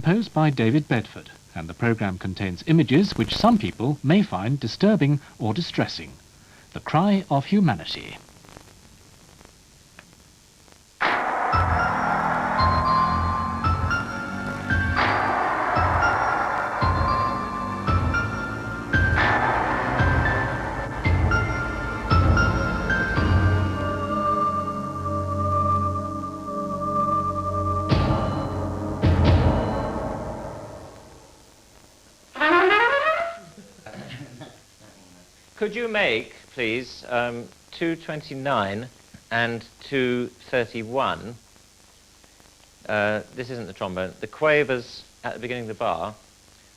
composed by David Bedford, and the programme contains images which some people may find disturbing or distressing. The Cry of Humanity. Could you make, please, 229 and 231, this isn't the trombone, the quavers at the beginning of the bar,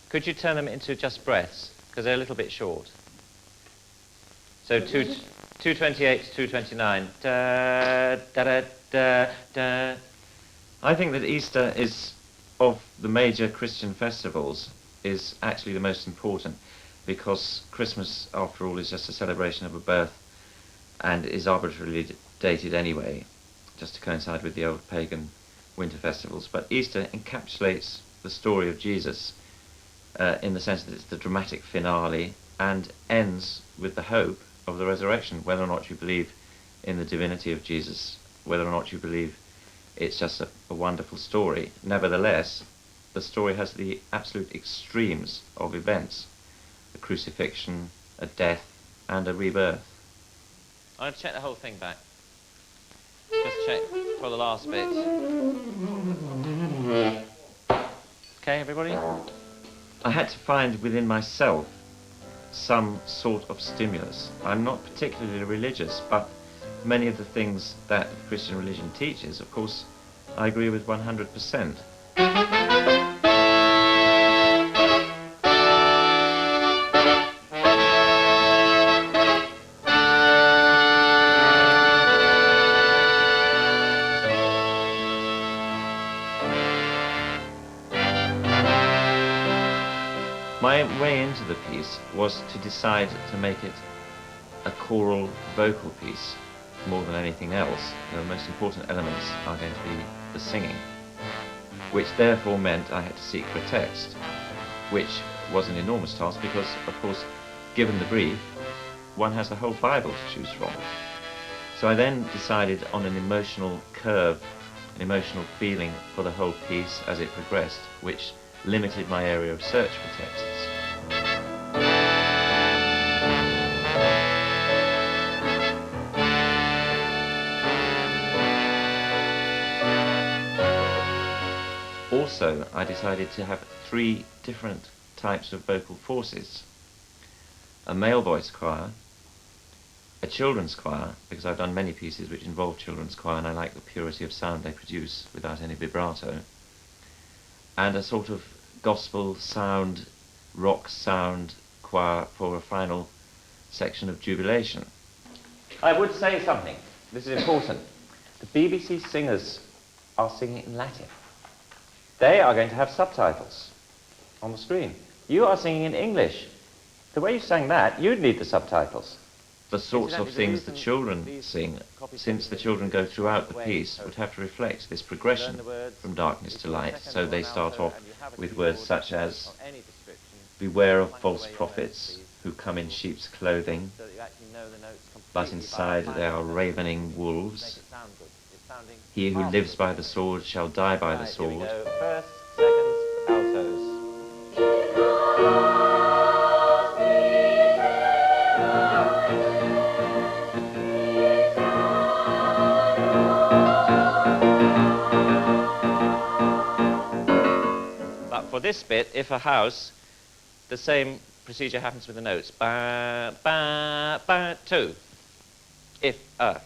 could you turn them into just breaths, because they're a little bit short? So 228 to 229. Da, da, da, da, da. I think that Easter is, of the major Christian festivals, is actually the most important, because Christmas, after all, is just a celebration of a birth and is arbitrarily dated anyway, just to coincide with the old pagan winter festivals. But Easter encapsulates the story of Jesus in the sense that it's the dramatic finale and ends with the hope of the resurrection, whether or not you believe in the divinity of Jesus, whether or not you believe it's just a wonderful story. Nevertheless, the story has the absolute extremes of events: a crucifixion, a death, and a rebirth. I'm going to check the whole thing back. Just check for the last bit. Okay, everybody? I had to find within myself some sort of stimulus. I'm not particularly religious, but many of the things that Christian religion teaches, of course, I agree with 100%. My way into the piece was to decide to make it a choral vocal piece more than anything else. The most important elements are going to be the singing, which therefore meant I had to seek for a text, which was an enormous task because, of course, given the brief, one has the whole Bible to choose from. So I then decided on an emotional curve, an emotional feeling for the whole piece as it progressed, which limited my area of search for texts. Also, I decided to have 3 different types of vocal forces: a male voice choir, a children's choir, because I've done many pieces which involve children's choir and I like the purity of sound they produce without any vibrato, and a sort of gospel sound, rock sound choir for a final section of jubilation. I would say something. This is important. The BBC singers are singing in Latin. They are going to have subtitles on the screen. You are singing in English. The way you sang that, you'd need the subtitles. The sorts of things the children sing, since the children go throughout the piece, would have to reflect this progression from darkness to light. So they start off with words such as, "Beware of false prophets who come in sheep's clothing, but inside they are ravening wolves. He who lives by the sword shall die by the sword." First, seconds, altos. But for this bit, if a house, the same procedure happens with the notes. Ba, ba, ba, 2. If a.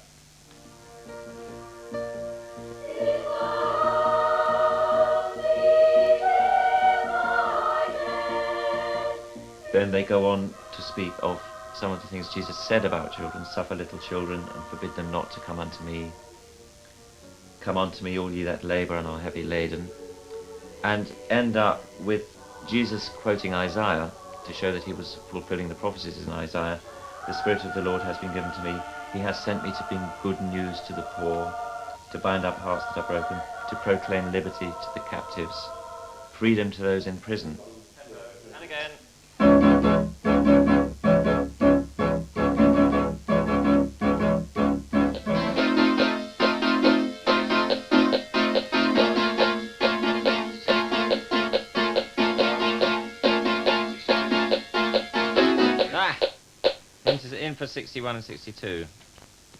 Then they go on to speak of some of the things Jesus said about children: "Suffer little children and forbid them not to come unto me. Come unto me, all ye that labour and are heavy laden." And end up with Jesus quoting Isaiah to show that he was fulfilling the prophecies in Isaiah. "The Spirit of the Lord has been given to me. He has sent me to bring good news to the poor, to bind up hearts that are broken, to proclaim liberty to the captives, freedom to those in prison. And again. In for 61 and 62.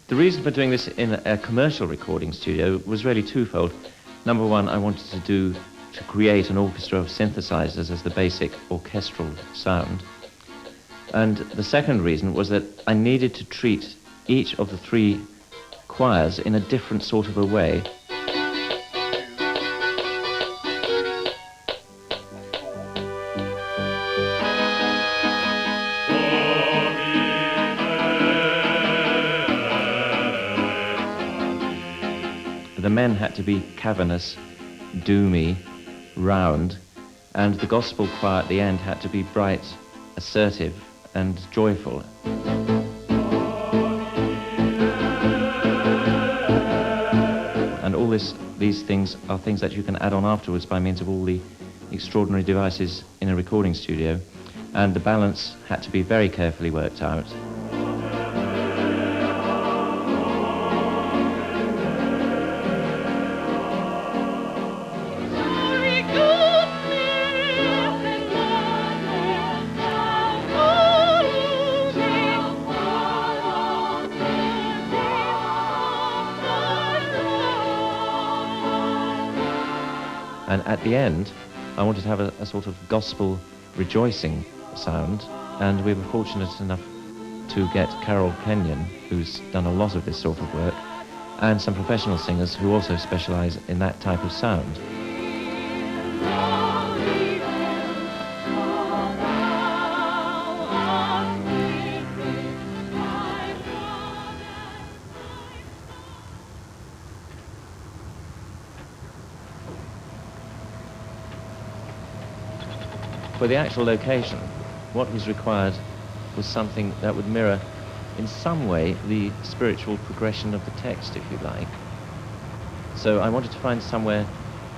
The reason for doing this in a commercial recording studio was really twofold. Number one, I wanted to create an orchestra of synthesizers as the basic orchestral sound. And the second reason was that I needed to treat each of the three choirs in a different sort of a way. The men had to be cavernous, doomy, round, and the gospel choir at the end had to be bright, assertive, and joyful. And all these things are things that you can add on afterwards by means of all the extraordinary devices in a recording studio, and the balance had to be very carefully worked out. And at the end, I wanted to have a sort of gospel rejoicing sound, and we were fortunate enough to get Carol Kenyon, who's done a lot of this sort of work, and some professional singers who also specialize in that type of sound. For the actual location, what was required was something that would mirror, in some way, the spiritual progression of the text, if you like. So I wanted to find somewhere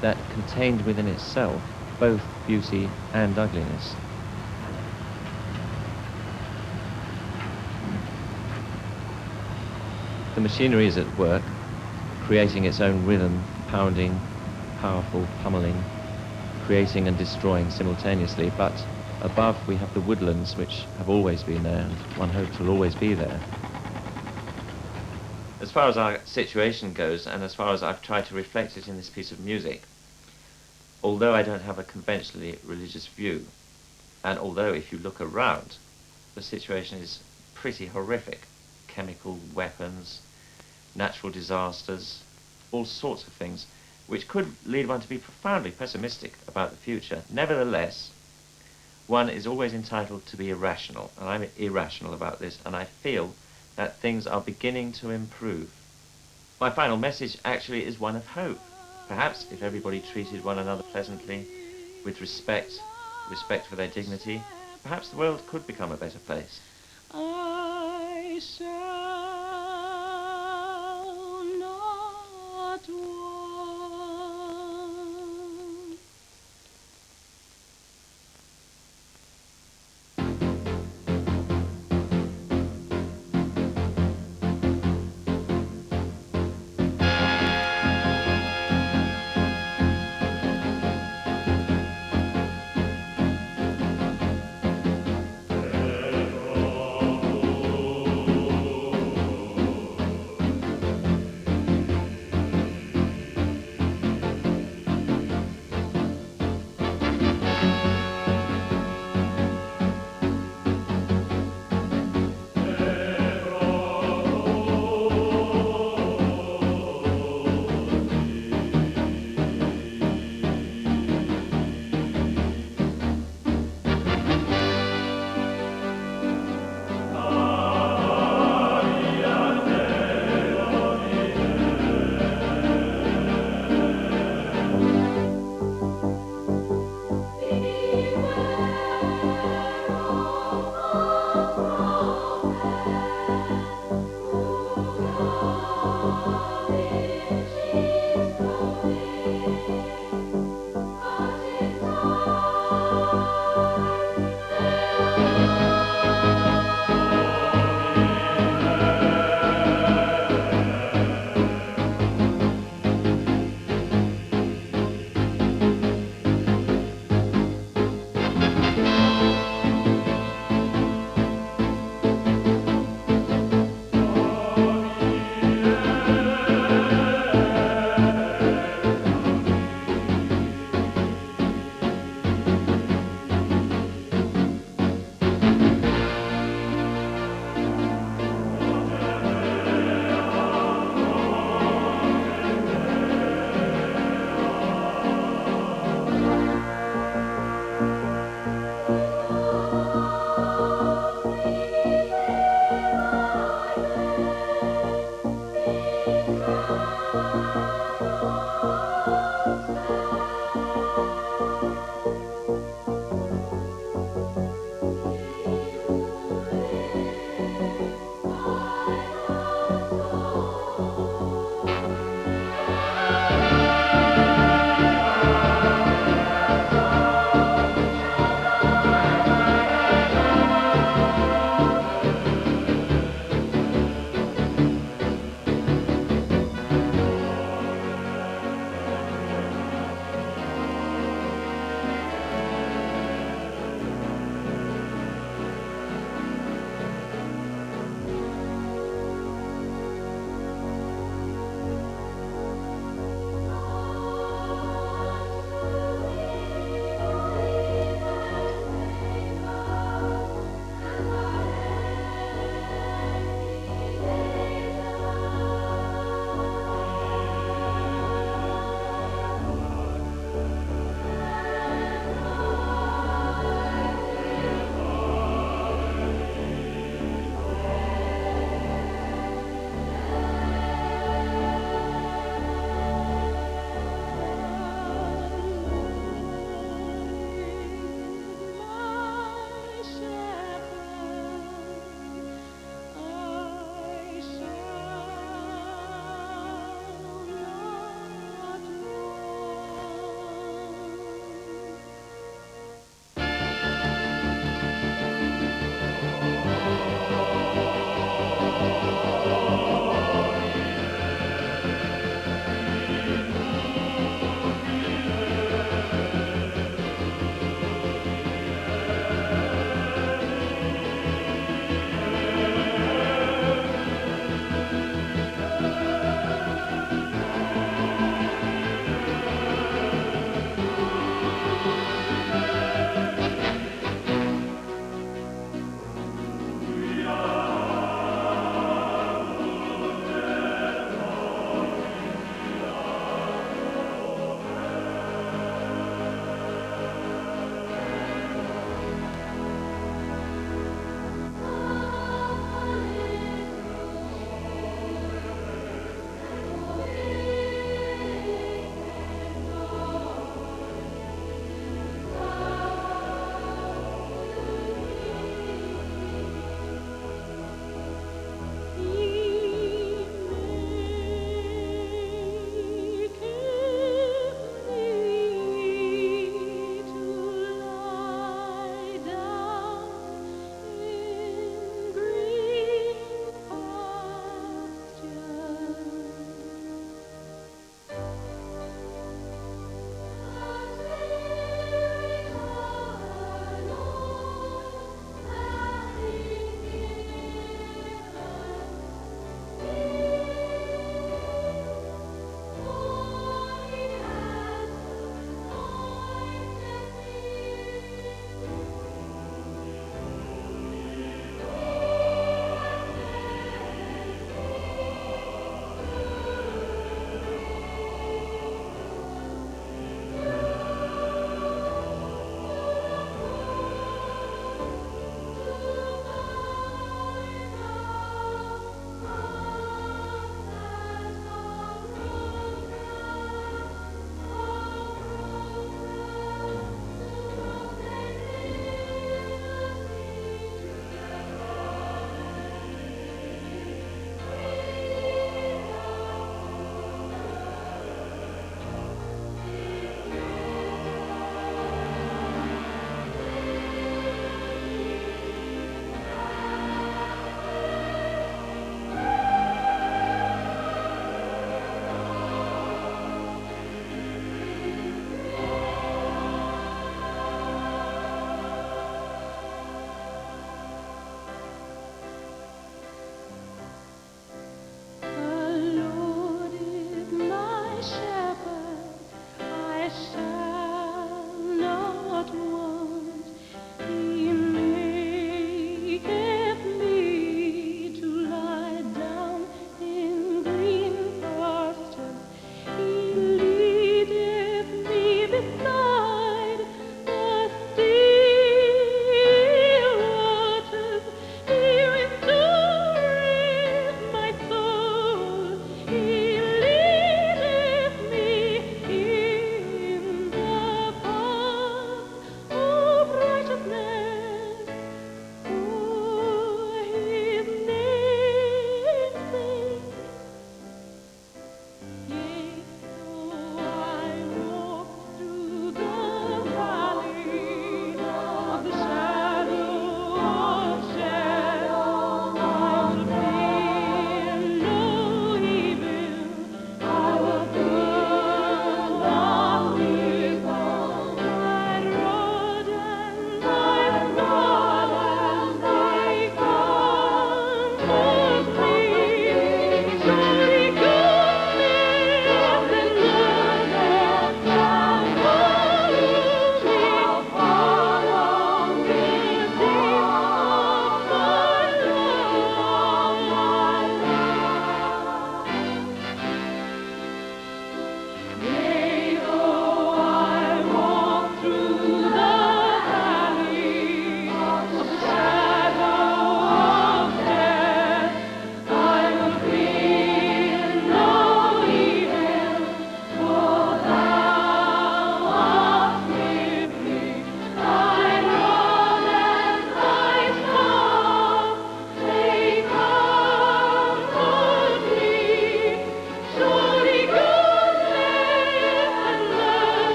that contained within itself both beauty and ugliness. The machinery is at work, creating its own rhythm, pounding, powerful pummeling, creating and destroying simultaneously, but above we have the woodlands, which have always been there and one hopes will always be there. As far as our situation goes, and as far as I've tried to reflect it in this piece of music, although I don't have a conventionally religious view, and although if you look around, the situation is pretty horrific, chemical weapons, natural disasters, all sorts of things, which could lead one to be profoundly pessimistic about the future. Nevertheless, one is always entitled to be irrational, and I'm irrational about this, and I feel that things are beginning to improve. My final message actually is one of hope. Perhaps if everybody treated one another pleasantly, with respect for their dignity, perhaps the world could become a better place. I say